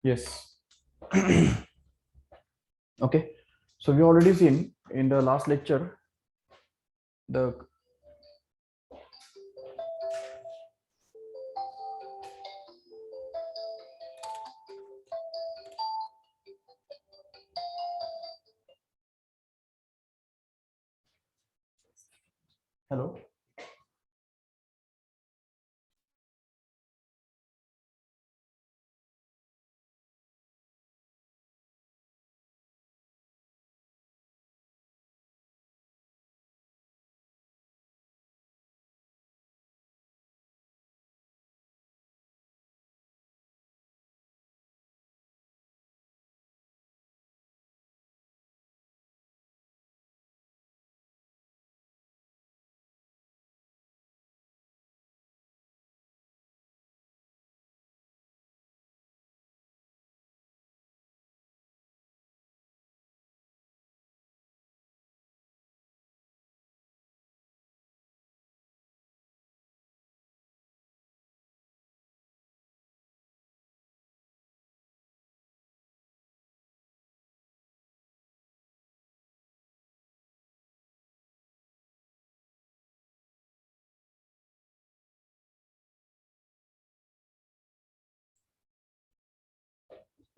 Yes. Okay. So we already seen in the last lecture the hello.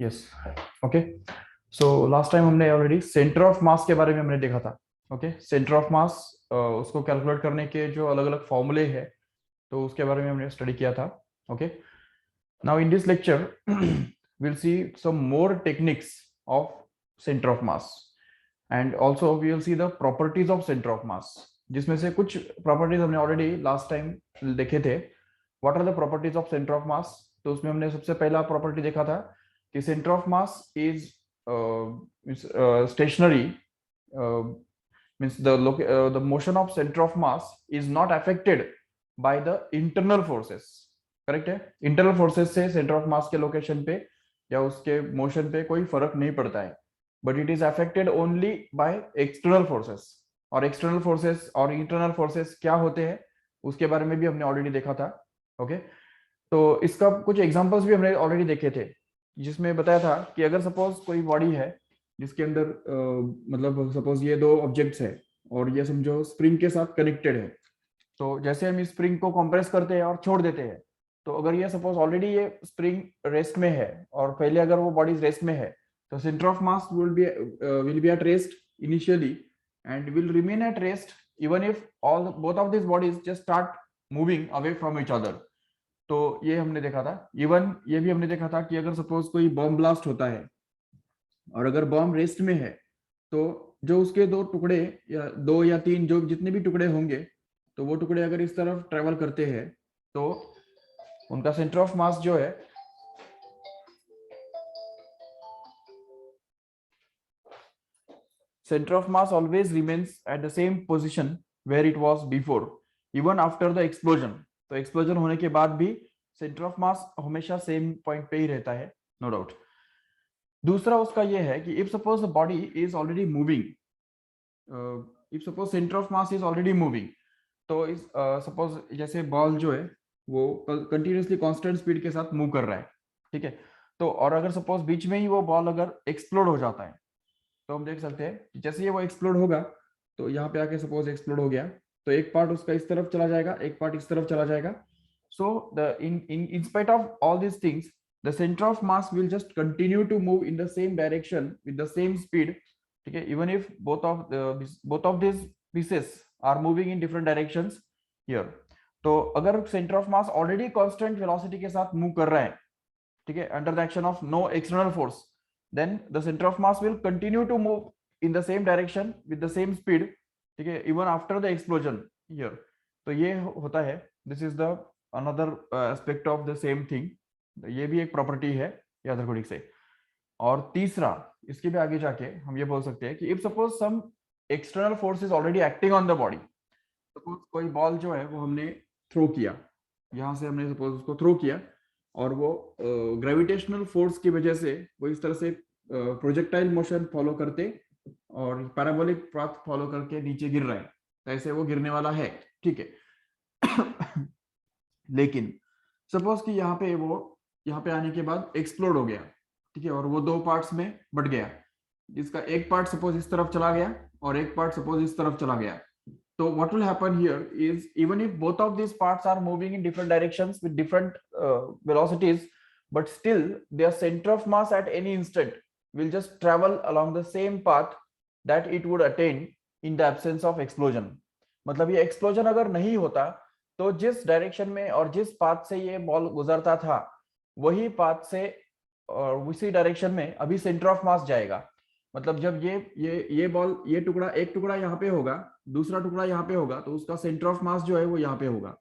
Yes. Okay. So last time हमने already centre of मास के बारे में हमने देखा था. ओके. सेंटर ऑफ मास उसको कैलकुलेट करने के जो अलग अलग फॉर्मूले हैं तो उसके बारे में हमने स्टडी किया था. Okay. Now in this lecture we'll see some more techniques of center of mass and also we will see the properties of center of mass, जिसमें से कुछ प्रॉपर्टीज हमने ऑलरेडी लास्ट टाइम देखे थे. What are the properties of centre of mass? तो उसमें हमने सबसे पहला प्रॉपर्टी देखा था कि centre of mass is stationary, means the motion of center of mass is not affected by the internal forces. Correct है. इंटरनल फोर्सेस से सेंटर ऑफ मास के लोकेशन पे या उसके मोशन पे कोई फर्क नहीं पड़ता है, but it is affected only by external forces. और एक्सटर्नल फोर्सेस और इंटरनल फोर्सेस क्या होते हैं उसके बारे में भी हमने ऑलरेडी देखा था. ओके. तो इसका कुछ एग्जांपल्स भी हमने ऑलरेडी देखे थे जिसमें बताया था कि अगर सपोज कोई बॉडी है जिसके अंदर मतलब सपोज ये दो ऑब्जेक्ट्स है और ये समझो स्प्रिंग के साथ कनेक्टेड है. तो जैसे हम इस स्प्रिंग को कंप्रेस करते हैं और छोड़ देते हैं, तो अगर ये सपोज ऑलरेडी ये स्प्रिंग रेस्ट में है और पहले अगर वो बॉडी रेस्ट में है तो centre of mass will be at rest initially and will remain at rest even if all both of this bodies just start moving away from each other. तो ये हमने देखा था. इवन ये भी हमने देखा था कि अगर सपोज कोई बॉम्ब ब्लास्ट होता है और अगर बॉम्ब रेस्ट में है तो जो उसके दो टुकड़े या दो या तीन जो जितने भी टुकड़े होंगे तो वो टुकड़े अगर इस तरफ ट्रेवल करते हैं तो उनका सेंटर ऑफ मास जो है center of mass always remains at the same position where it was before even after the explosion. तो एक्सप्लोजन होने के बाद भी सेंटर ऑफ मास हमेशा सेम पॉइंट पे ही रहता है, नो डाउट. दूसरा उसका ये है कि if suppose the body is already moving, if suppose centre of mass is already moving, तो इस सपोज जैसे बॉल जो है वो कंटिन्यूसली कांस्टेंट स्पीड के साथ मूव कर रहा है. ठीक है. तो और अगर सपोज बीच में ही वो बॉल अगर एक्सप्लोड हो जाता है तो हम देख सकते हैं कि जैसे ये वो एक्सप्लोड होगा तो यहाँ पे आके सपोज एक्सप्लोड हो गया तो एक पार्ट उसका इस तरफ चला जाएगा, एक पार्ट इस तरफ चला जाएगा. So the in spite of all this things the center of mass will just continue to move in the same direction with the same speed. ठीक है. even if both of these pieces are moving in different directions here. तो अगर centre of mass already constant velocity के साथ move कर रहा है, ठीक है, under the action of no external force, then the center of mass will continue to move in the same direction with the same speed. ठीक है. even after the explosion here. तो ये होता है. this is the another aspect of the same thing. ये भी एक property है यादृच्छिक से. और तीसरा इसके भी आगे जाके हम ये बोल सकते हैं कि if suppose some external force is already acting on the body. Suppose कोई बॉल जो है वो हमने थ्रो किया, यहाँ से हमने सपोज उसको थ्रो किया और वो ग्रेविटेशनल फोर्स की वजह से वो इस तरह से प्रोजेक्टाइल मोशन फॉलो करते और पैराबोलिक पाथ फॉलो करके नीचे गिर रहा है. तो ऐसे वो गिरने वाला है. ठीक है. लेकिन सपोज कि यहाँ पे वो यहाँ पे आने के बाद एक्सप्लोड हो गया ठीक है, और वो दो पार्ट्स में बट गया, जिसका एक पार्ट सपोज इस तरफ चला गया और एक पार्ट सपोज इस तरफ चला गया. So what will happen here is, even if both of these parts are moving in different directions with different velocities, but still their center of mass at any instant will just travel along the same path that it would attain in the absence of explosion. मतलब ये explosion अगर नहीं होता तो जिस direction में और जिस पाथ से ये बॉल गुजरता था वही पाथ से और उसी डायरेक्शन में अभी सेंटर ऑफ मास जाएगा. मतलब जब ये बॉल, ये टुकड़ा, एक टुकड़ा यहाँ पे होगा, दूसरा टुकड़ा यहाँ पे होगा, तो उसका सेंटर ऑफ मास जो है वो यहाँ पे होगा.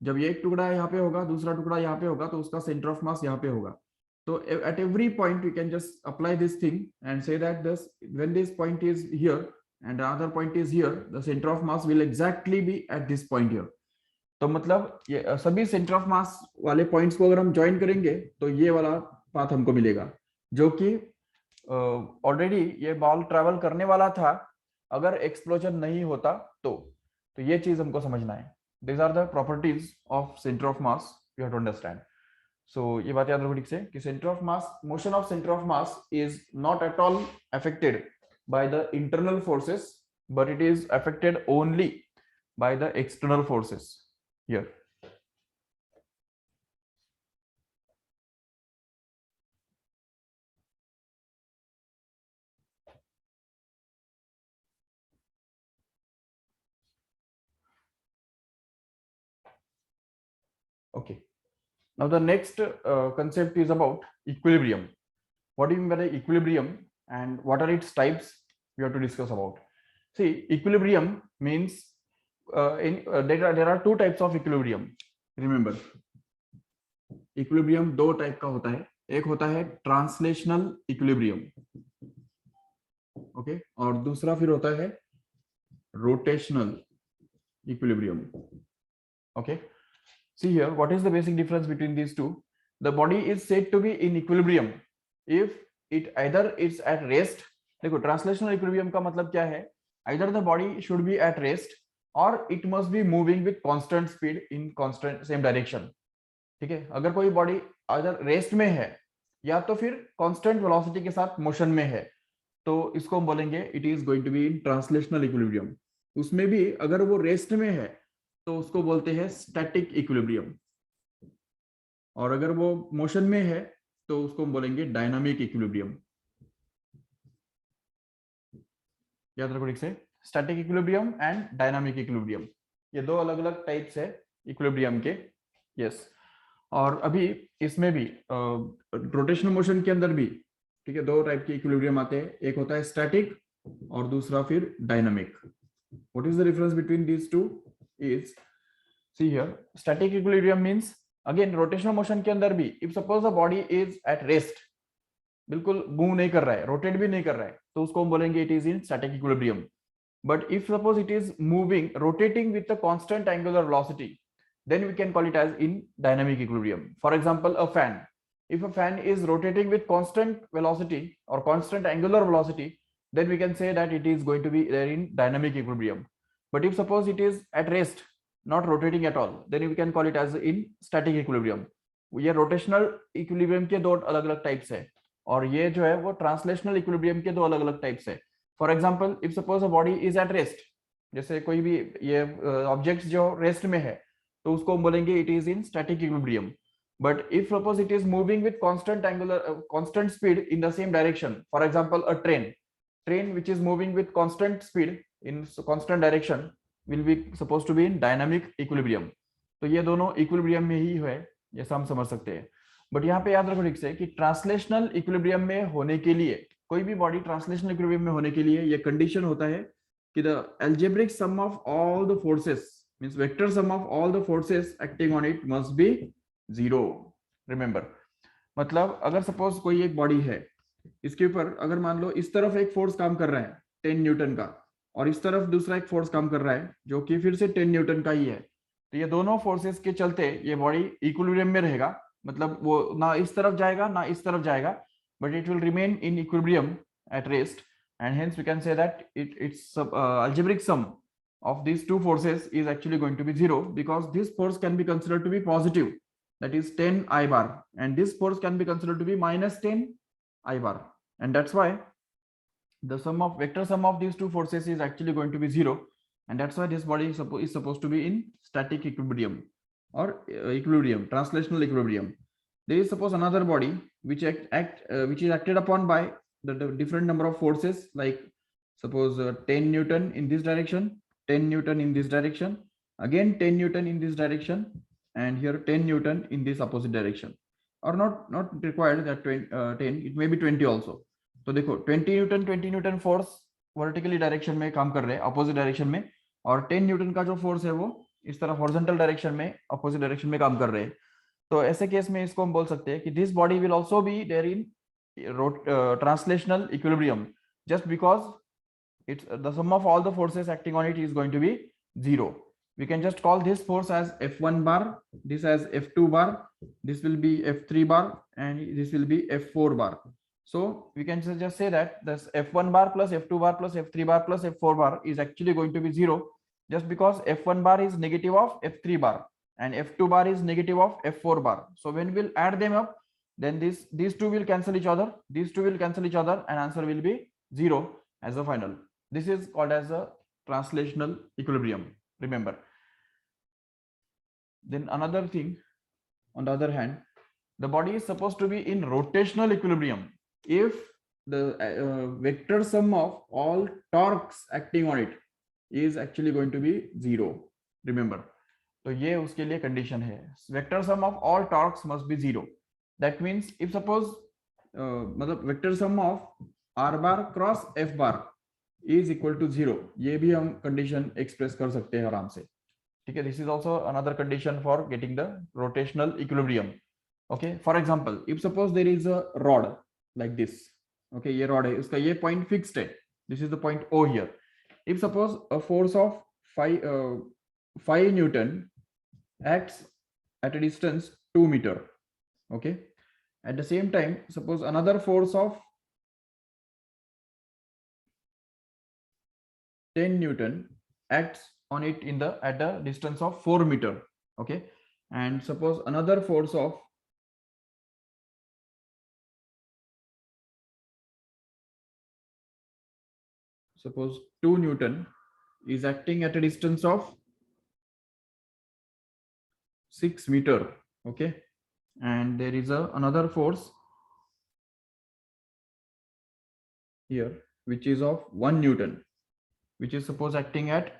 जब ये एक टुकड़ा यहाँ पे होगा, दूसरा टुकड़ा यहाँ पे होगा, तो उसका सेंटर ऑफ मास यहाँ पे होगा. तो at every point we can just apply this thing and say that this, when this point is here and other point is here, the centre of mass will exactly be at this point here. तो मतलब ये सभी centre of मास वाले points को अगर हम join करेंगे तो ये वाला पाथ हमको मिलेगा, जो कि ऑलरेडी ये बॉल ट्रैवल करने वाला था अगर एक्सप्लोजन नहीं होता तो ये चीज हमको समझना है. These are the properties of centre of mass you have to understand. So ये बात याद रखो ठीक से कि centre of mass, motion of centre of mass is not at all affected by the internal forces, but it is affected only by the external forces here. Okay. Now the next concept is about equilibrium. What do you mean by equilibrium and what are its types? We have to discuss about. See, equilibrium means there are two types of equilibrium. Remember, equilibrium दो type का होता है. एक होता है translational equilibrium, okay, और दूसरा फिर होता है rotational equilibrium. Okay. See here, what is the basic difference between these two? The body is said to be in equilibrium if it either is at rest. देखो, translational equilibrium का मतलब क्या है? Either the body should be at rest or it must be moving with constant speed in constant same direction. ठीक है, अगर कोई body अगर रेस्ट में है या तो फिर कांस्टेंट वेलोसिटी के साथ मोशन में है तो इसको हम बोलेंगे it is going to be in translational equilibrium. उसमें भी अगर वो रेस्ट में है तो उसको बोलते हैं स्टैटिक इक्विलिब्रियम, और अगर वो मोशन में है तो उसको हम बोलेंगे डायनामिक इक्विलिब्रियम. याद रखो ठीक से, static equilibrium and dynamic equilibrium, ये दो अलग अलग टाइप्स है इक्विलिब्रियम के. यस. और अभी इसमें भी रोटेशनल मोशन के अंदर भी, ठीक है, दो टाइप के इक्विलिब्रियम आते हैं. एक होता है स्टैटिक और दूसरा फिर dynamic. What is the difference between these two is, see here, static equilibrium means again rotational motion के अंदर भी if suppose the body is at rest, बिल्कुल मूव नहीं कर रहा है, रोटेट भी नहीं कर रहा है, तो उसको हम बोलेंगे it is in static equilibrium. But if suppose it is moving, rotating with a constant angular velocity, then we can call it as in dynamic equilibrium. For example, a fan. If a fan is rotating with constant velocity or constant angular velocity, then we can say that it is going to be there in dynamic equilibrium. But if suppose it is at rest, not rotating at all, then we can call it as in static equilibrium. ये rotational equilibrium के दो अलग अलग types है और ये जो है वो translational equilibrium के दो अलग अलग types है. For example, if suppose a body is at rest, जैसे कोई भी ये objects जो rest में है तो उसको हम बोलेंगे it is in static equilibrium. But if suppose it is moving with constant speed in the same direction, for example a train which is moving with constant speed in constant direction will be supposed to be in dynamic equilibrium. तो ये दोनों equilibrium में ही है, ये हम समझ सकते हैं. बट यहाँ पे याद रखो ठीक से कि ट्रांसलेशनल इक्विलिब्रियम में होने के लिए, कोई भी बॉडी ट्रांसलेशनल इक्विलिब्रियम में होने के लिए ये कंडीशन होता है कि the algebraic sum of all the forces means vector sum of all the forces acting on it must be 0. Remember, मतलब अगर सपोज कोई एक बॉडी है, इसके ऊपर अगर मान लो इस तरफ एक फोर्स काम कर रहा है 10 न्यूटन का और इस तरफ दूसरा एक फोर्स काम कर रहा है जो कि फिर से 10 न्यूटन का ही है, तो ये दोनों फोर्सेस के चलते ये बॉडी इक्विलिब्रियम में रहेगा. मतलब वो ना इस तरफ जाएगा ना इस तरफ जाएगा, but it will remain in equilibrium at rest, and hence we can say that its algebraic sum of these two forces is actually going to be 0 because this force can be considered to be positive, that is 10 I bar, and this force can be considered to be minus 10 I bar, and that's why the vector sum of these two forces is actually going to be 0, and that's why this body is supposed to be in static equilibrium or equilibrium, translational equilibrium. There is suppose another body which which is acted upon by the different number of forces, like suppose 10 Newton in this direction, 10 Newton in this direction, again 10 Newton in this direction, and here 10 Newton in this opposite direction, or not required that 10, it may be 20 also. तो देखो 20 Newton force vertically direction में काम कर रहे हैं, opposite direction में, और 10 Newton का जो फोर्स है वो इस तरह हॉरिजॉन्टल डायरेक्शन में, अपोजिट डायरेक्शन में काम कर रहे हैं. तो ऐसे केस में इसको हम बोल सकते हैं कि this body will also be there in translational equilibrium, just because it's the sum of all the forces acting on it is going to be 0. We can just call this force as F1 bar, this as F2 bar, this will be F3 bar, and this will be F4 bar. So we can just say that this F1 bar plus F2 bar plus F3 bar plus F4 bar is actually going to be 0, just because F1 bar is negative of F3 bar and F2 bar is negative of F4 bar. So when we'll add them up, then these two will cancel each other, these two will cancel each other, and answer will be 0 as the final. This is called as a translational equilibrium, remember. Then another thing, on the other hand, the body is supposed to be in rotational equilibrium if the vector sum of all torques acting on it is actually going to be 0, remember. तो ये उसके लिए condition है, vector sum of all torques must be 0. That means if suppose मतलब vector sum of r bar cross f bar is equal to 0, ये भी हम condition express कर सकते हैं आराम से, ठीक है. This is also another condition for getting the rotational equilibrium. Okay, for example if suppose there is a rod like this, okay, ये रॉड है, उसका ये पॉइंट फिक्स्ड है, this is the point O here. If suppose a force of 5 newton acts at a distance 2 meter, okay, at the same time suppose another force of 10 Newton acts on it at the distance of 4 meter, okay, and suppose another force of suppose 2 Newton is acting at a distance of 6 meter, okay, and there is another force here which is of 1 Newton, which is suppose acting at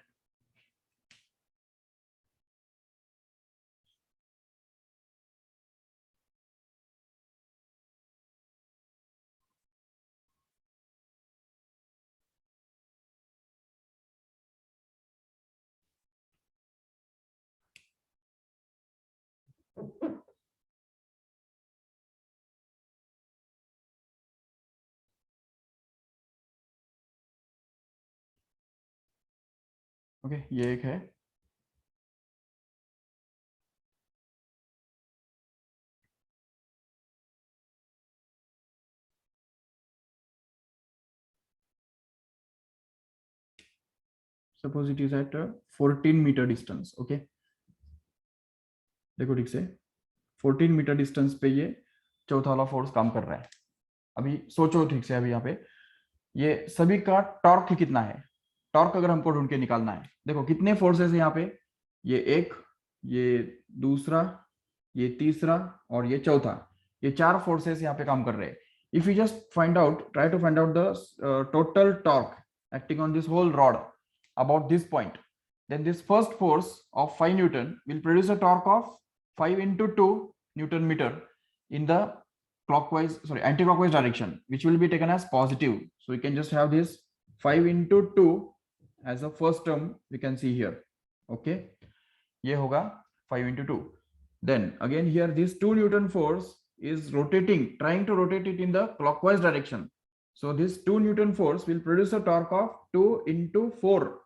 okay, ये एक है. Suppose it is at a 14 meter distance, okay, देखो ठीक से 14 metre distance पे ये चौथा वाला फोर्स काम कर रहा है. अभी सोचो ठीक से, अभी यहाँ पे ये सभी का टॉर्क कितना है, टॉर्क अगर हमको ढूंढ के निकालना है, देखो कितने फोर्सेस है यहाँ पे, ये एक, ये दूसरा, ये तीसरा और ये चौथा, ये 4 फोर्सेस यहाँ पे काम कर रहे हैं. If you just try to find out the total torque acting on this whole rod about this point, then this first force of 5 Newton will produce a torque of 5 into 2 Newton meter in the anti-clockwise direction, which will be taken as positive. So we can just have this 5 into 2 as a first term we can see here, okay, ये होगा 5 into 2. Then again here this 2 Newton force is trying to rotate it in the clockwise direction. So this 2 Newton force will produce a torque of 2 into 4,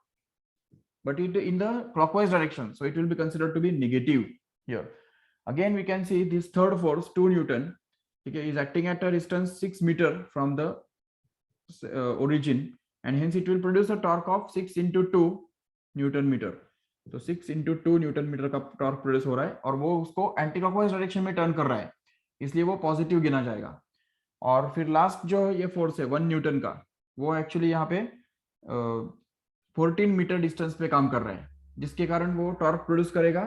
but it in the clockwise direction, so it will be considered to be negative here. Again we can see this third force 2 Newton, okay, is acting at a distance 6 meter from the origin, and hence it will produce a torque of 6 into 2 Newton meter. तो 6 into 2 Newton meter का torque produce हो रहा है, और वो उसको anti clockwise direction में turn कर रहा है, इसलिए वो पॉजिटिव गिना जाएगा. और फिर लास्ट जो ये फोर्स है 1 न्यूटन का, वो एक्चुअली यहाँ पे 14 मीटर डिस्टेंस पे काम कर रहे हैं, जिसके कारण वो टॉर्क प्रोड्यूस करेगा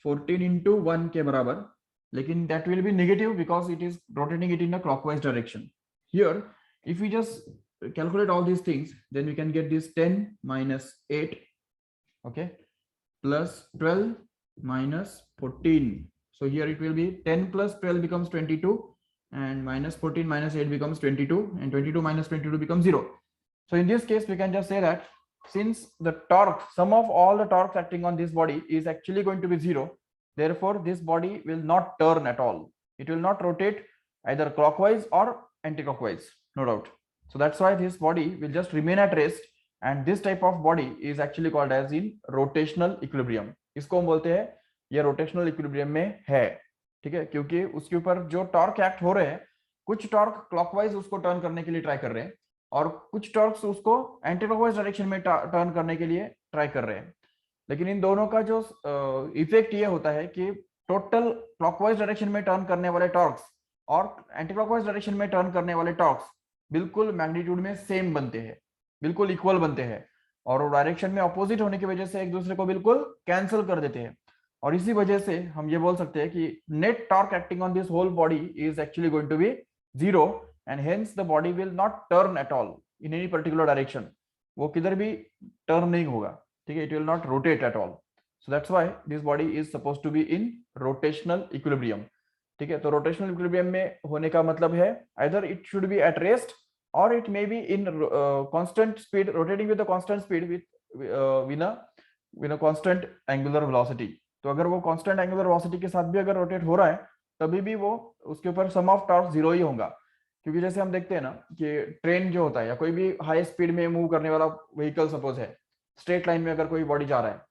14 इंटू 1 के बराबर, लेकिन that will be negative because it is rotating it in a clockwise direction. Here if we just calculate all these things, then we can get this 10 minus 8, okay, plus 12 minus 14. So here it will be 10 plus 12 becomes 22, and minus 14 minus 8 becomes 22, and 22 minus 22 becomes 0. So in this case we can just say that since the torque, sum of all the torques acting on this body is actually going to be 0, therefore this body will not turn at all. It will not rotate either clockwise or anti-clockwise, no doubt. So that's why this body will just remain at rest, and this type of body is actually called as in rotational equilibrium. इसको हम बोलते हैं ये rotational equilibrium में है, ठीक है, क्योंकि उसके ऊपर जो टॉर्क एक्ट हो रहे हैं, कुछ टॉर्क क्लॉकवाइज उसको टर्न करने के लिए ट्राई कर रहे हैं और कुछ टॉर्क्स उसको एंटी क्लॉकवाइज डायरेक्शन में टर्न करने के लिए ट्राई कर रहे हैं. लेकिन इन दोनों का जो इफेक्ट ये होता है कि टोटल क्लॉकवाइज डायरेक्शन में टर्न करने वाले टॉर्क्स और एंटी क्लॉकवाइज डायरेक्शन में टर्न करने वाले टॉर्क्स बिल्कुल मैग्नीट्यूड में सेम बनते हैं, बिल्कुल इक्वल बनते हैं, और डायरेक्शन में अपोजिट होने की वजह से एक दूसरे को बिल्कुल कैंसिल कर देते हैं. और इसी वजह से हम ये बोल सकते हैं कि net torque acting on this whole body is actually going to be 0, and hence the body will not turn at all in any particular direction. वो किधर भी टर्न नहीं होगा, ठीक है, it will not rotate at all. So that's why this body is supposed to be in rotational equilibrium. ठीक है, तो rotational equilibrium में होने का मतलब है either it should be at rest or it may be in constant speed, rotating with a constant speed with a constant angular velocity. तो अगर वो constant angular velocity के साथ भी अगर रोटेट हो रहा है, तभी भी वो उसके ऊपर सम ऑफ टॉर्क 0 ही होगा. क्योंकि जैसे हम देखते हैं ना कि ट्रेन जो होता है या कोई भी हाई स्पीड में मूव करने वाला व्हीकल सपोज है, स्ट्रेट लाइन में अगर कोई बॉडी जा रहा है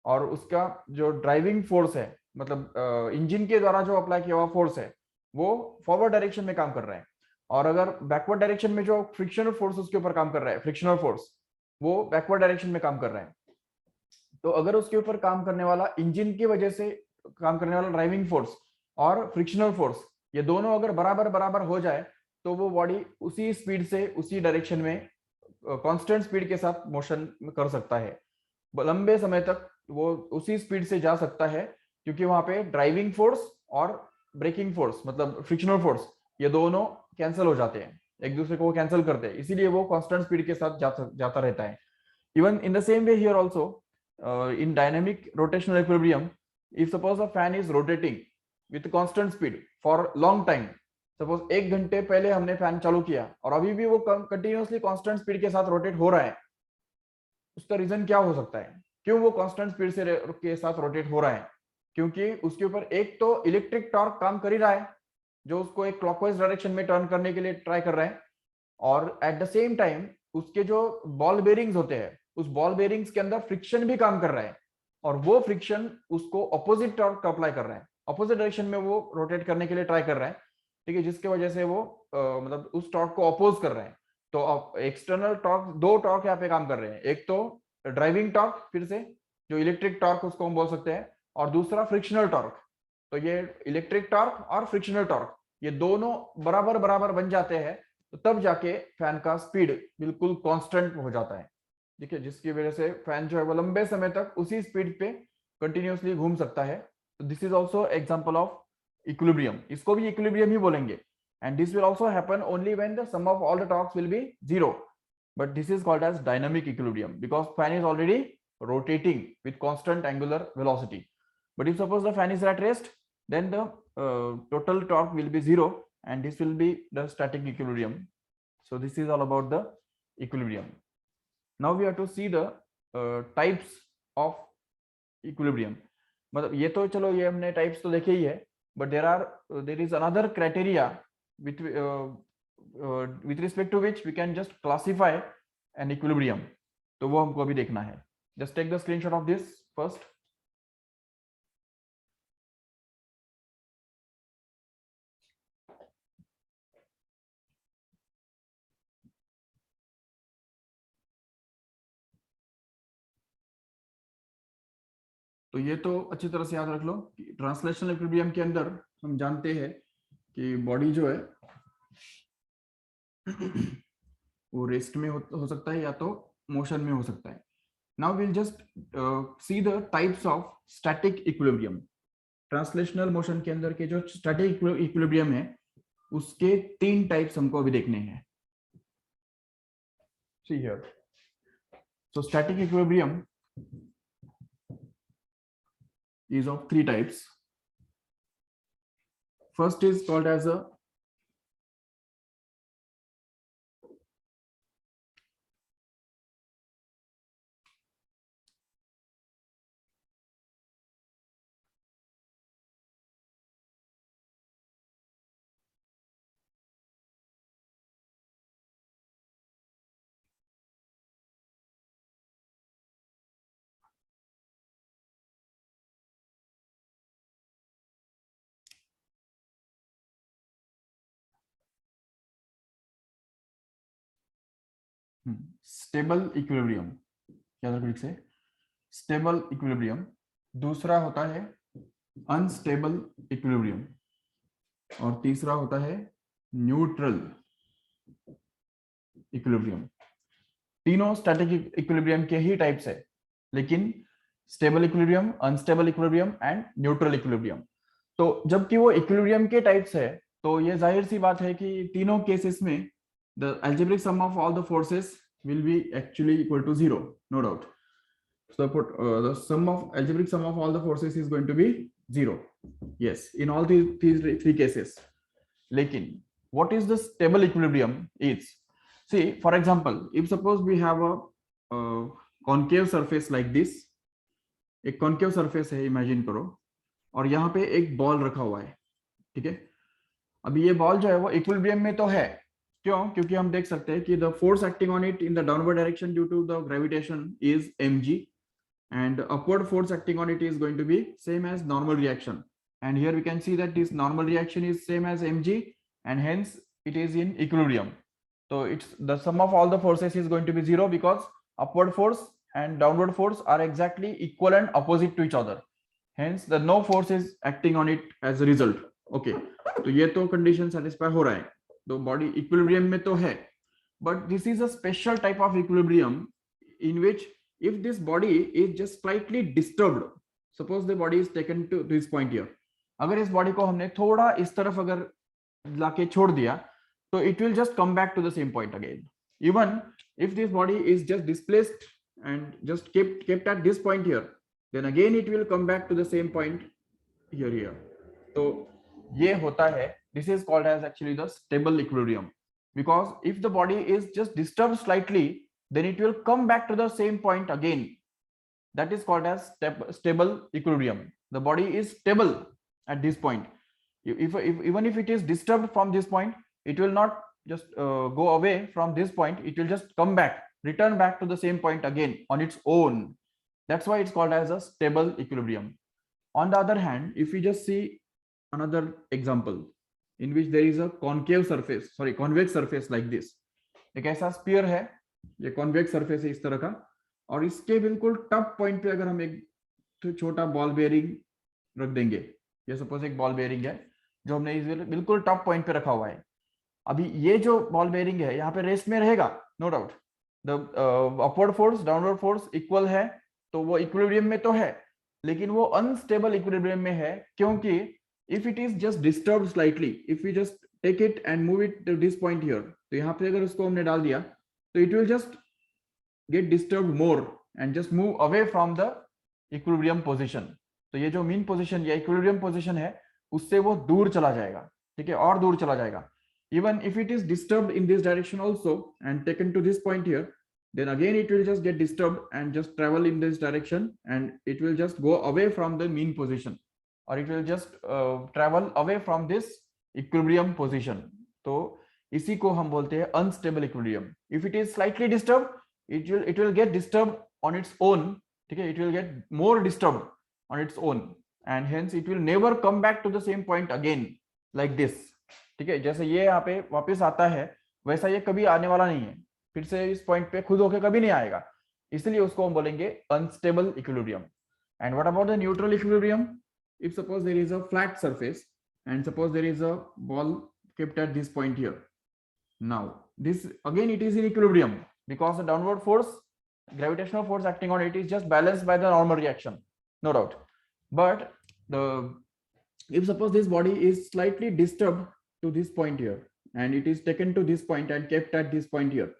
और उसका जो ड्राइविंग फोर्स है, मतलब इंजन के द्वारा जो अप्लाई किया हुआ फोर्स है, वो फॉरवर्ड डायरेक्शन में काम कर रहा है, और अगर बैकवर्ड डायरेक्शन में जो फ्रिक्शनल फोर्स उसके ऊपर काम कर रहा है, फ्रिक्शनल फोर्स, वो बैकवर्ड डायरेक्शन में काम कर रहा है. तो अगर उसके ऊपर काम करने वाला इंजन की वजह से काम करने वाला ड्राइविंग फोर्स और फ्रिक्शनल फोर्स, ये दोनों अगर बराबर बराबर हो जाए, तो वो बॉडी उसी स्पीड से उसी डायरेक्शन में कांस्टेंट स्पीड के साथ मोशन कर सकता है, लंबे समय तक वो उसी स्पीड से जा सकता है, क्योंकि वहां पे ड्राइविंग फोर्स और ब्रेकिंग फोर्स मतलब फ्रिक्शनल फोर्स, ये दोनों कैंसिल हो जाते हैं, एक दूसरे को कैंसिल करते हैं, इसीलिए वो कांस्टेंट स्पीड के साथ जाता रहता है. Even in the same way here also in dynamic rotational equilibrium, if suppose a fan is rotating with constant speed for long time, suppose 1 घंटे पहले हमने फैन चालू किया और अभी भी वो कंटिन्यूअसली कांस्टेंट स्पीड के साथ रोटेट हो रहा है, उसका रीजन क्या हो सकता है, क्यों वो कांस्टेंट स्पीड से के साथ रोटेट हो रहा है? क्योंकि उसके ऊपर एक तो इलेक्ट्रिक टॉर्क काम कर ही रहा है, जो उसको एक क्लॉकवाइज डायरेक्शन में टर्न करने के लिए ट्राई कर रहा है, और एट द सेम टाइम उसके जो बॉल बेरिंग्स होते हैं, उस बॉल बेरिंग्स के अंदर फ्रिक्शन भी काम कर रहा है, और वो फ्रिक्शन उसको अपोजिट टॉर्क अप्लाई कर रहा है, अपोजिट डायरेक्शन में वो रोटेट करने के लिए ट्राई कर रहा है, ठीक है, जिसके वजह से वो मतलब उस टॉर्क को अपोज कर रहे हैं. तो एक्सटर्नल टॉर्क, 2 टॉर्क यहाँ पे काम कर रहे हैं, एक तो ड्राइविंग टॉर्क, फिर से जो इलेक्ट्रिक टॉर्क उसको हम बोल सकते हैं, और दूसरा फ्रिक्शनल टॉर्क. तो ये इलेक्ट्रिक टॉर्क और फ्रिक्शनल टॉर्क, ये दोनों बराबर बराबर बन जाते हैं, तो तब जाके फैन का स्पीड बिल्कुल कांस्टेंट हो जाता है, ठीक है, जिसकी वजह से फैन जो है वो लंबे समय तक उसी स्पीड पे कंटिन्यूअसली घूम सकता है. तो this is also example of equilibrium, इसको भी इक्विलिब्रियम ही बोलेंगे, and this will also happen only when the sum of all the torques will be 0, but this is called as dynamic equilibrium because fan is already rotating with constant angular velocity. But if suppose the fan is at rest, then the total torque will be 0, and this will be the static equilibrium. So this is all about the equilibrium. Now we have to see the types of equilibrium. मतलब ये तो चलो ये हमने types तो देखे ही है, but there is another criteria with respect to which we can just classify an equilibrium. तो वो हमको अभी देखना है. Just take the screenshot of this first. तो ये तो अच्छी तरह से याद रख लो कि ट्रांसलेशनल इक्विलिब्रियम के अंदर हम जानते हैं कि बॉडी जो है वो रेस्ट में हो सकता है या तो मोशन में हो सकता है. Now we'll just see the types of static equilibrium. Translational motion के अंदर के जो स्टैटिक इक्विलिब्रियम है उसके 3 टाइप्स हमको अभी देखने हैं. See here. So static equilibrium is of 3 types. First is called as a stable equilibrium. क्या था से स्टेबल इक्विलिब्रियम. दूसरा होता है अनस्टेबल इक्विलिब्रियम और तीसरा होता है न्यूट्रल इक्विलिब्रियम. तीनों स्टैटिक इक्विलिब्रियम के ही टाइप्स है, लेकिन stable equilibrium, unstable equilibrium and neutral equilibrium. तो जबकि वो इक्विलिब्रियम के टाइप्स है, तो ये जाहिर सी बात है कि तीनों केसेस में the algebraic sum of all the forces will be actually equal to 0, no doubt. So the algebraic sum of all the forces is going to be 0. Yes, in all these three cases. Lekin what is the stable equilibrium is, see for example, if suppose we have a concave surface like this. एक concave surface है, imagine करो, और यहाँ पे एक ball रखा हुआ है. ठीक है, अभी ये बॉल जो है वो इक्विलिब्रियम में तो है. क्यों? क्योंकि हम देख सकते हैं कि the force acting on it in the downward direction due to the gravitation is mg and upward force acting on it is going to be same as normal reaction, and here we can see that this normal reaction is same as mg and hence it is in equilibrium. So it's the sum of all the forces is going to be 0 because upward force and downward force are exactly equal and opposite to each other, hence the no force is acting on it as a result. Okay, तो ये तो condition satisfy हो रहा है, तो body equilibrium में तो है. But this is a special type of equilibrium in which if this body is just slightly disturbed, suppose the body is taken to this point here, अगर इस बॉडी को हमने थोड़ा इस तरफ अगर लाके छोड़ दिया तो it will just come back to the same point again. Even if this body is just displaced and just kept at this point here, then again it will come back to the same point here. तो ये होता है, this is called as actually the stable equilibrium, because if the body is just disturbed slightly, then it will come back to the same point again. That is called as stable equilibrium. The body is stable at this point. Even if it is disturbed from this point, it will not just go away from this point, it will just come back, return back to the same point again on its own. That's why it's called as a stable equilibrium. On the other hand, if we just see another example in which there is a convex surface like this. एक ऐसा spear है, ये convex surface है इस तरह का, और इसके बिल्कुल टॉप पॉइंट पे अगर हम एक छोटा बॉल बेयरिंग रख देंगे, ये सपोज एक बॉल बेयरिंग है जो हमने बिल्कुल टॉप पॉइंट पे रखा हुआ है. अभी ये जो बॉल बेयरिंग है यहाँ पे रेस्ट में रहेगा, no doubt. The upward force downward force equal है, तो वो इक्विलिब्रियम में तो है, लेकिन वो अनस्टेबल इक्विलिब्रियम में है. क्योंकि if it is just disturbed slightly, if we just take it and move it to this point here, तो यहाँ पे अगर उसको हमने डाल दिया तो it will just get disturbed more and just move away from the equilibrium position. तो ये जो mean position या equilibrium position है उससे वो दूर चला जाएगा. ठीक है, और दूर चला जाएगा. Even if it is disturbed in this direction also and taken to this point here, then again it will just get disturbed and just travel in this direction and it will just go away from the mean position, or it will just travel away from this equilibrium position. तो इसी को हम बोलते हैं unstable equilibrium. If it is slightly disturbed, it will get disturbed on its own. ठीक है, it will get more disturbed on its own and hence it will never come back to the same point again like this. ठीक है, जैसे ये यहाँ पे वापस आता है वैसा ये कभी आने वाला नहीं है, फिर से इस पॉइंट पे खुद होके कभी नहीं आएगा, इसलिए उसको हम बोलेंगे unstable equilibrium. And what about the neutral equilibrium? If suppose there is a flat surface and suppose there is a ball kept at this point here. Now this again it is in equilibrium because the downward force, gravitational force acting on it is just balanced by the normal reaction, no doubt. But the if suppose this body is slightly disturbed to this point here, and it is taken to this point and kept at this point here,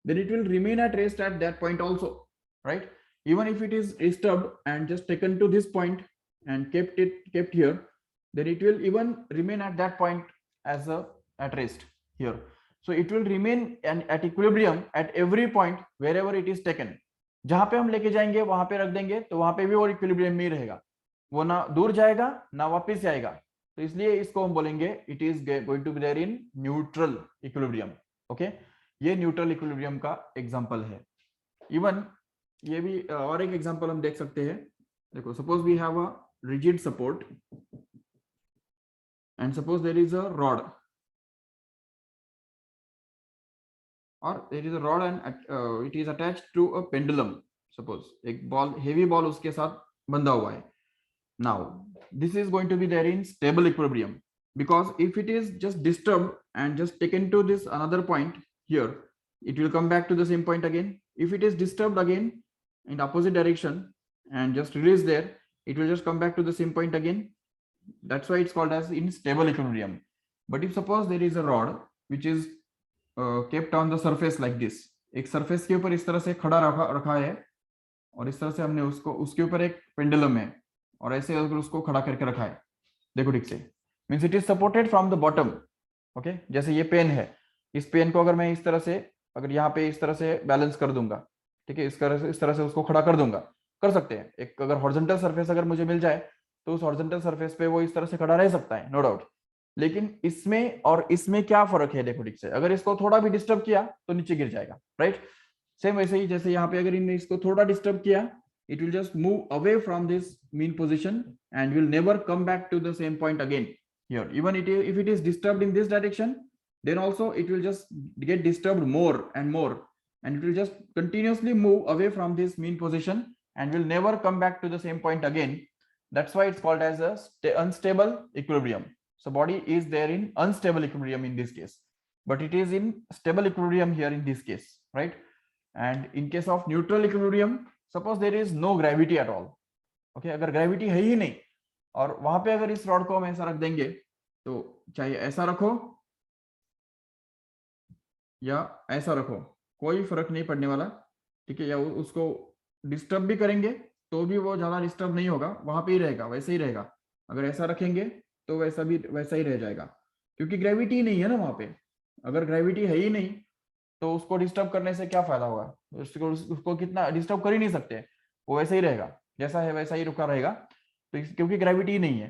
then it will remain at rest at that point also, right? Even if it is disturbed and just taken to this point and kept here, then it will even remain at that point as a at rest here. So it will remain at equilibrium at every point wherever it is taken. जहां पे हम लेके जाएंगे वहां पे रख देंगे तो वहां पे भी वो इक्विलिब्रियम में ही रहेगा, वो ना दूर जाएगा ना वापस आएगा। तो इसलिए इसको हम बोलेंगे it is going to be there in neutral equilibrium. Okay, ये न्यूट्रल इक्विलिब्रियम का एग्जांपल है। इवन ये भी और एक एग्जांपल हम देख सकते हैं। देखो, suppose we have a rigid support and suppose there is a rod, और there is a rod and it is attached to a pendulum. Suppose एक बॉल, हेवी बॉल उसके साथ बंधा हुआ है। Now this is going to be there in stable equilibrium, because if it is just disturbed and just taken to this another point here, it will come back to the same point again. If it is disturbed again in opposite direction and just released there, it will just come back to the same point again. That's why it's called as in stable equilibrium. But if suppose there is a rod which is kept on the surface like this, एक surface के ऊपर इस तरह से खड़ा रखा है, और इस तरह से हमने उसको, उसके ऊपर एक पेंडुलम है और ऐसे अगर उसको खड़ा करके रखा है, देखो ठीक से, means it is supported from the bottom. Okay, जैसे ये पेन है, इस पेन को अगर मैं इस तरह से, अगर यहाँ पे इस तरह से बैलेंस कर दूंगा, ठीक है, इस तरह से उसको खड़ा कर दूंगा, कर सकते हैं। एक अगर हॉरिजॉन्टल सरफेस अगर मुझे मिल जाए तो उस हॉरिजॉन्टल सरफेस पे वो इस तरह से खड़ा रह सकता है, नो डाउट। लेकिन इसमें और इसमें क्या फर्क है, देखो ठीक से, अगर इसको थोड़ा भी डिस्टर्ब किया तो नीचे गिर जाएगा, राइट। सेम वैसे ही जैसे यहाँ पे अगर इनने इसको थोड़ा डिस्टर्ब किया, it will just move away from this mean position and will never come back to the same point again here. Even if it is disturbed in this direction, then also it will just get disturbed more and more, and it will just continuously move away from this mean position and will never come back to the same point again. That's why it's called as a unstable equilibrium. So body is there in unstable equilibrium in this case, but it is in stable equilibrium here in this case, right? And in case of neutral equilibrium, suppose there is no gravity at all. Okay, अगर gravity है ही नहीं और वहां पे अगर इस rod को हम ऐसा रख देंगे, तो चाहे ऐसा रखो या ऐसा रखो, कोई फर्क नहीं पड़ने वाला, ठीक है। या उसको डिस्टर्ब भी करेंगे तो भी वो ज्यादा डिस्टर्ब नहीं होगा, वहां पे ही रहेगा, वैसे ही रहेगा। अगर ऐसा रखेंगे तो वैसा ही रह जाएगा, क्योंकि ग्रेविटी नहीं है ना वहां पे। अगर ग्रेविटी है ही नहीं तो उसको डिस्टर्ब करने से क्या फायदा होगा, उसको कितना डिस्टर्ब कर ही नहीं सकते, वो वैसे ही रहेगा, जैसा है वैसा ही रुका रहेगा। तो क्योंकि ग्रेविटी नहीं है,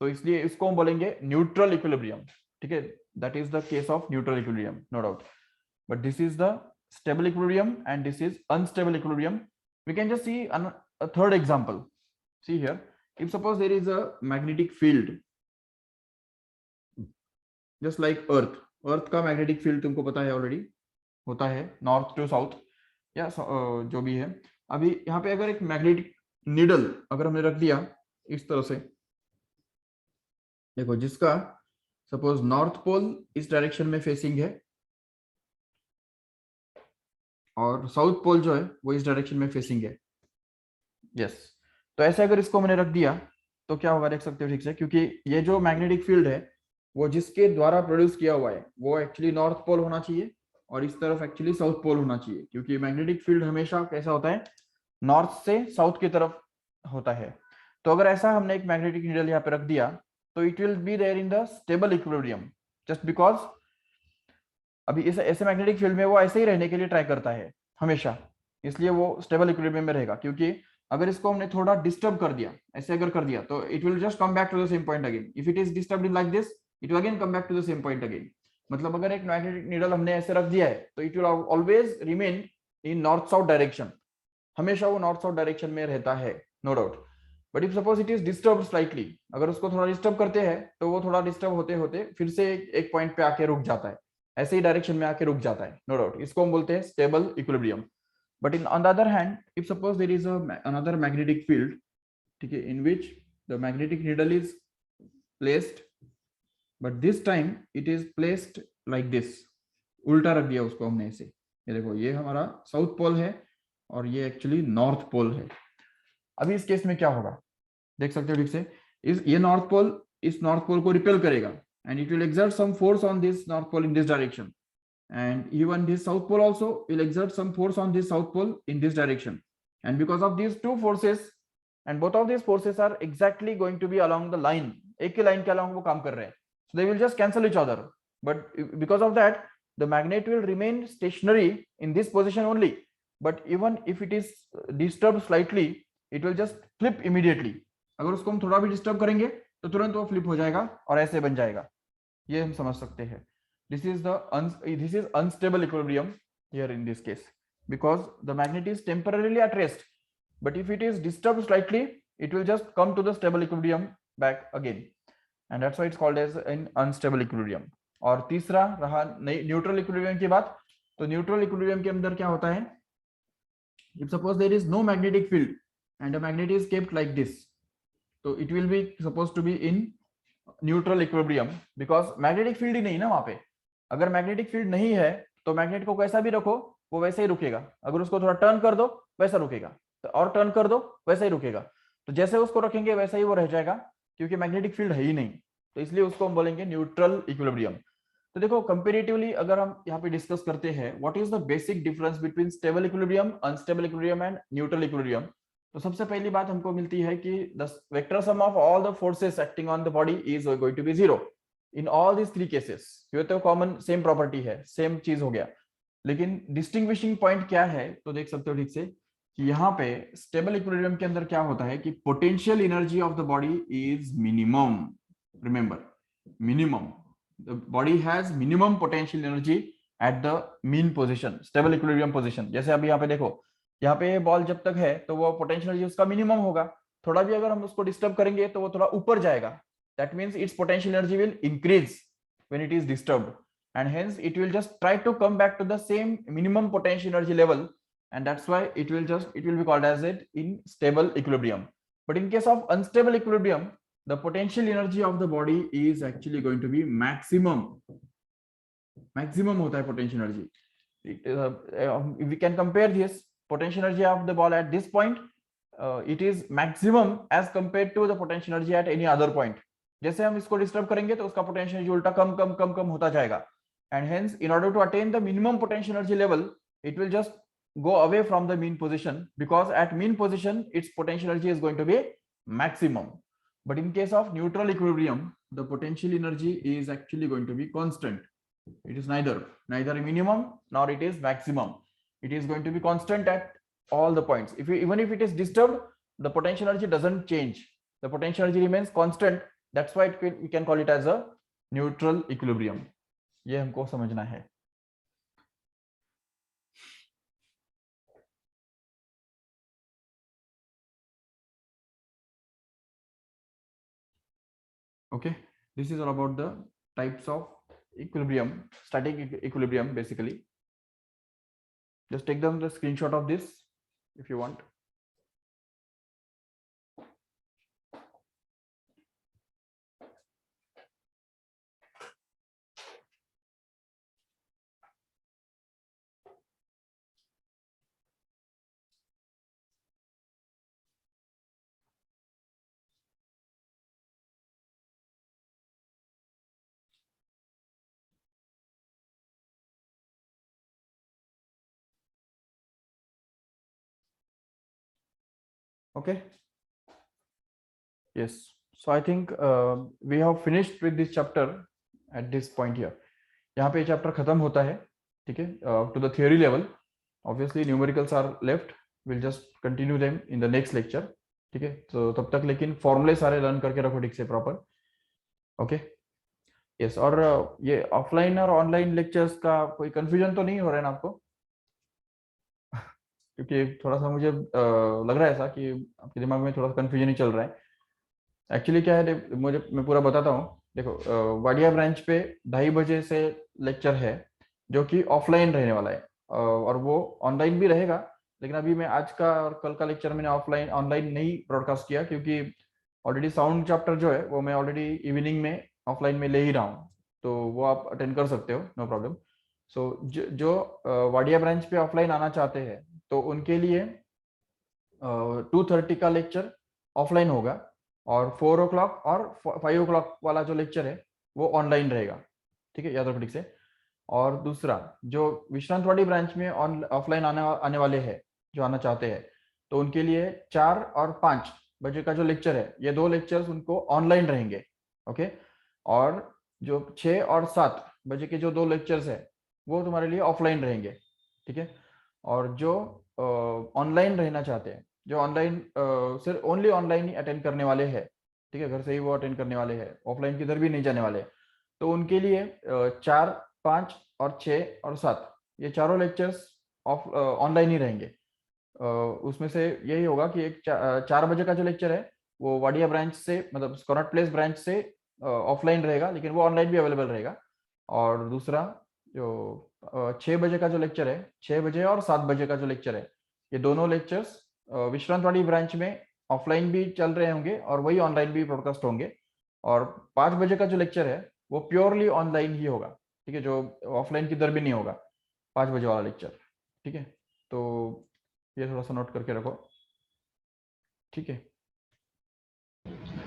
तो इसलिए इसको हम बोलेंगे न्यूट्रल इक्विलिब्रियम, ठीक है। That is the case of neutral equilibrium, no doubt. But this is the stable equilibrium and this is unstable equilibrium. We can just see a third example. See here, if suppose there is a magnetic field just like earth का magnetic field तुमको पता है already, होता है north to south या जो भी है। अभी यहाँ पे अगर एक मैग्नेटिक नीडल अगर हमने रख दिया इस तरह से, देखो, जिसका सपोज नॉर्थ पोल इस डायरेक्शन में फेसिंग है और साउथ पोल जो है वो इस डायरेक्शन में फेसिंग है, यस। तो ऐसे अगर इसको मैंने रख दिया तो क्या होगा, देख सकते हो ठीक से, क्योंकि ये जो मैग्नेटिक फील्ड है वो जिसके द्वारा प्रोड्यूस किया हुआ है वो एक्चुअली नॉर्थ पोल होना चाहिए और इस तरफ एक्चुअली साउथ पोल होना चाहिए, क्योंकि मैग्नेटिक फील्ड हमेशा कैसा होता है, नॉर्थ से साउथ की तरफ होता है। तो अगर ऐसा हमने एक मैग्नेटिक नीडल यहाँ पे रख दिया तो it will be there in the stable equilibrium, just because अभी इस ऐसे मैग्नेटिक फील्ड में वो ऐसे ही रहने के लिए ट्राई करता है हमेशा, इसलिए वो स्टेबल इक्विलिब्रियम में रहेगा। क्योंकि अगर इसको हमने थोड़ा डिस्टर्ब कर दिया, ऐसे अगर कर दिया, तो it will just come back to the same point again. If it is disturbed like this, it will again come back to the same point again. मतलब अगर एक मैग्नेटिक नीडल हमने ऐसे रख दिया है तो it will always remain in north south direction, हमेशा वो नॉर्थ साउथ डायरेक्शन में रहता है, no doubt. But if suppose it is disturb slightly, अगर उसको थोड़ा डिस्टर्ब करते हैं तो वो थोड़ा डिस्टर्ब होते होते फिर से एक पॉइंट पे आके रुक जाता है, ऐसे ही डायरेक्शन में आके रुक जाता है, नो डाउट। इसको हम बोलते हैं stable equilibrium. But in on the other hand, if suppose there is another magnetic field, ठीक है, in which the magnetic needle is placed, but this time it is placed like this, उल्टा रख दिया उसको हमने ऐसे। ये देखो, ये हमारा साउथ पोल है और ये एक्चुअली नॉर्थ पोल है। अभी इस केस में क्या होगा, देख सकते हो ठीक से, ये नॉर्थ पोल इस नॉर्थ पोल को रिपेल करेगा and it will exert some force on this north pole in this direction, and even this south pole also will exert some force on this south pole in this direction, and because of these two forces, and both of these forces are exactly going to be along the line, एक ही line के along वो काम कर रहे हैं, so they will just cancel each other, but because of that the magnet will remain stationary in this position only, but even if it is disturbed slightly it will just flip immediately। अगर उसको हम थोड़ा भी disturb करेंगे तो तुरंत वो flip हो जाएगा और ऐसे बन जाएगा। ये हम समझ सकते हैं। This is unstable equilibrium here in this case, because the magnet is temporarily at rest, but if it is disturbed slightly it will just come to the stable equilibrium back again, and that's why it's called as an unstable equilibrium। और तीसरा रहा neutral equilibrium की बात। तो neutral equilibrium के अंदर क्या होता है, if suppose there is no magnetic field and a magnet is kept like this, so it will be supposed to be in neutral equilibrium, because magnetic field ही नहीं ना वहां पे। अगर मैग्नेटिक फील्ड नहीं है तो मैग्नेट को कैसा भी रखो वो वैसे ही रुकेगा, अगर उसको थोड़ा टर्न कर दो वैसा रुकेगा, तो और टर्न कर दो वैसा ही रुकेगा, तो जैसे उसको रखेंगे वैसा ही वो रह जाएगा, क्योंकि मैग्नेटिक फील्ड है ही नहीं, तो इसलिए उसको हम बोलेंगे न्यूट्रल इक्विलिब्रियम। तो देखो कंपेरेटिवली अगर हम यहाँ पे डिस्कस करते हैं what is the basic difference between stable equilibrium, unstable equilibrium and neutral equilibrium, तो सबसे पहली बात हमको मिलती है कि the vector sum of all the forces acting on the body is going to be zero in all this three cases. ये तो कॉमन सेम प्रॉपर्टी है, सेम चीज हो गया, लेकिन डिस्टिंग्विशिंग पॉइंट क्या है, तो देख सकते हो ठीक से कि यहाँ पे स्टेबल इक्विलिब्रियम के अंदर क्या होता है कि potential energy of the body is minimum. Remember, minimum, the body has minimum potential energy at the mean position, stable equilibrium position. जैसे अभी यहाँ पे देखो, यहाँ पे बॉल जब तक है तो वो पोटेंशियल एनर्जी उसका मिनिमम होगा, थोड़ा भी अगर हम उसको डिस्टर्ब करेंगे तो वो थोड़ा ऊपर जाएगा, that means it's potential energy will increase when it is disturbed, and hence it will just try to come back to the same minimum potential energy level, and that's why it will be called as it in stable equilibrium। But in case of unstable equilibrium the potential energy of the body is actually going to be maximum होता है potential energy। We can compare this potential energy of the ball at this point, it is maximum as compared to the potential energy at any other point। जैसे हम इसको disturb करेंगे तो उसका potential energy उल्टा कम कम कम कम होता जाएगा, and hence in order to attain the minimum potential energy level it will just go away from the mean position, because at mean position its potential energy is going to be maximum। But in case of neutral equilibrium the potential energy is actually going to be constant, it is neither minimum nor it is maximum, it is going to be constant at all the points। Even if it is disturbed the potential energy doesn't change, the potential energy remains constant, that's why we can call it as a neutral equilibrium। ये हमको समझना है। Okay, this is all about the types of equilibrium, static equilibrium basically। Just take them the screenshot of this if you want। Okay, yes, so I think we have finished with this chapter at this point here। यहाँ पे chapter खत्म होता है, ठीक है, to the theory level। Obviously numericals are left, we'll just continue them in the next lecture, ठीक है। तो तब तक लेकिन फॉर्मूले सारे लर्न करके रखो ठीक से प्रॉपर। Okay, yes. और ये ऑफलाइन और ऑनलाइन लेक्चर्स का कोई कंफ्यूजन तो नहीं हो रहा है ना आपको? क्योंकि थोड़ा सा मुझे लग रहा है ऐसा कि आपके दिमाग में थोड़ा सा कंफ्यूजन ही चल रहा है। एक्चुअली क्या है, मुझे मैं पूरा बताता हूँ। देखो वाडिया ब्रांच पे 2:30 बजे से लेक्चर है जो कि ऑफलाइन रहने वाला है, और वो ऑनलाइन भी रहेगा, लेकिन अभी मैं आज का और कल का लेक्चर मैंने ऑनलाइन नहीं ब्रॉडकास्ट किया, क्योंकि ऑलरेडी साउंड चैप्टर जो है वो मैं ऑलरेडी इवनिंग में ऑफलाइन में ले ही रहा हूँ, तो वो आप अटेंड कर सकते हो, नो प्रॉब्लम। सो जो वाडिया ब्रांच पे ऑफलाइन आना चाहते हैं तो उनके लिए 2:30 का लेक्चर ऑफलाइन होगा और 4 o'clock और 5 o'clock वाला जो लेक्चर है वो ऑनलाइन रहेगा। ठीक है, याद रखो ठीक से। और दूसरा, जो विश्रांतवाड़ी ब्रांच में ऑफलाइन आने वाले हैं, जो आना चाहते हैं, तो उनके लिए 4 और 5 बजे का जो लेक्चर है, ये 2 लेक्चर्स उनको ऑनलाइन रहेंगे। ओके। और जो 6 और 7 बजे के जो 2 लेक्चर्स है वो तुम्हारे लिए ऑफलाइन रहेंगे। ठीक है। और जो ऑनलाइन रहना चाहते हैं, जो ऑनलाइन सिर्फ ओनली ऑनलाइन ही अटेंड करने वाले हैं, ठीक है, घर से ही वो अटेंड करने वाले हैं, ऑफलाइन किधर भी नहीं जाने वाले, तो उनके लिए 4, 5 और 6 और 7 ये चारों लेक्चर्स ऑनलाइन ही रहेंगे। उसमें से यही होगा कि एक 4 बजे का जो लेक्चर है वो वाडिया ब्रांच से, मतलब कॉनॉट प्लेस ब्रांच से ऑफलाइन रहेगा, लेकिन वो ऑनलाइन भी अवेलेबल रहेगा। और दूसरा जो 6 बजे का जो लेक्चर है, 6 बजे और 7 बजे का जो लेक्चर है, ये दोनों लेक्चर्स विश्रांतवाड़ी ब्रांच में ऑफलाइन भी चल रहे होंगे और वही ऑनलाइन भी ब्रॉडकास्ट होंगे। और 5 बजे का जो लेक्चर है वो प्योरली ऑनलाइन ही होगा। ठीक है, जो ऑफलाइन किधर भी नहीं होगा, 5 बजे वाला लेक्चर। ठीक है, तो ये थोड़ा सा नोट करके रखो। ठीक है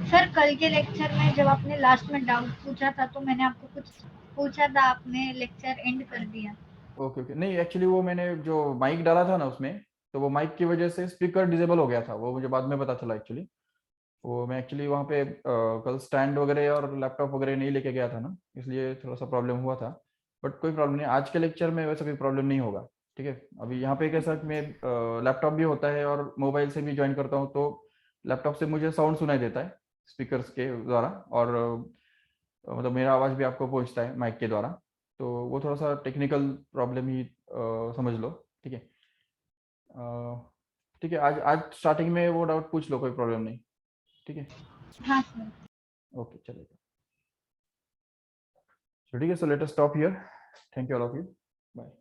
सर कल के लेक्चर में जब आपने लास्ट में डाउट पूछा था तो मैंने आपको कुछ पूछा था, आपने लेक्चर एंड कर दिया। Okay okay. नहीं, एक्चुअली वो मैंने जो माइक डाला था ना उसमें, तो वो माइक की वजह से स्पीकर डिसेबल हो गया था, वो मुझे बाद में पता चला एक्चुअली। वो मैं एक्चुअली वहाँ पे कल स्टैंड वगैरह और लैपटॉप वगैरह नहीं लेके गया था ना, इसलिए थोड़ा सा प्रॉब्लम हुआ था। बट कोई प्रॉब्लम नहीं, आज के लेक्चर में वैसा कोई प्रॉब्लम नहीं होगा। ठीक है। अभी यहाँ पे कैसा कि मैं लैपटॉप भी होता है और मोबाइल से भी ज्वाइन करता हूँ, तो लैपटॉप से मुझे साउंड सुनाई देता है स्पीकर्स के द्वारा, और मतलब मेरा आवाज़ भी आपको पहुँचता है माइक के द्वारा। तो वो थोड़ा सा टेक्निकल प्रॉब्लम ही समझ लो। ठीक है। ठीक है, आज आज स्टार्टिंग में वो डाउट पूछ लो, कोई प्रॉब्लम नहीं। ठीक है। हाँ सर। ओके, चलेगा। So ठीक है, so let us stop here. Thank you all of you. Bye.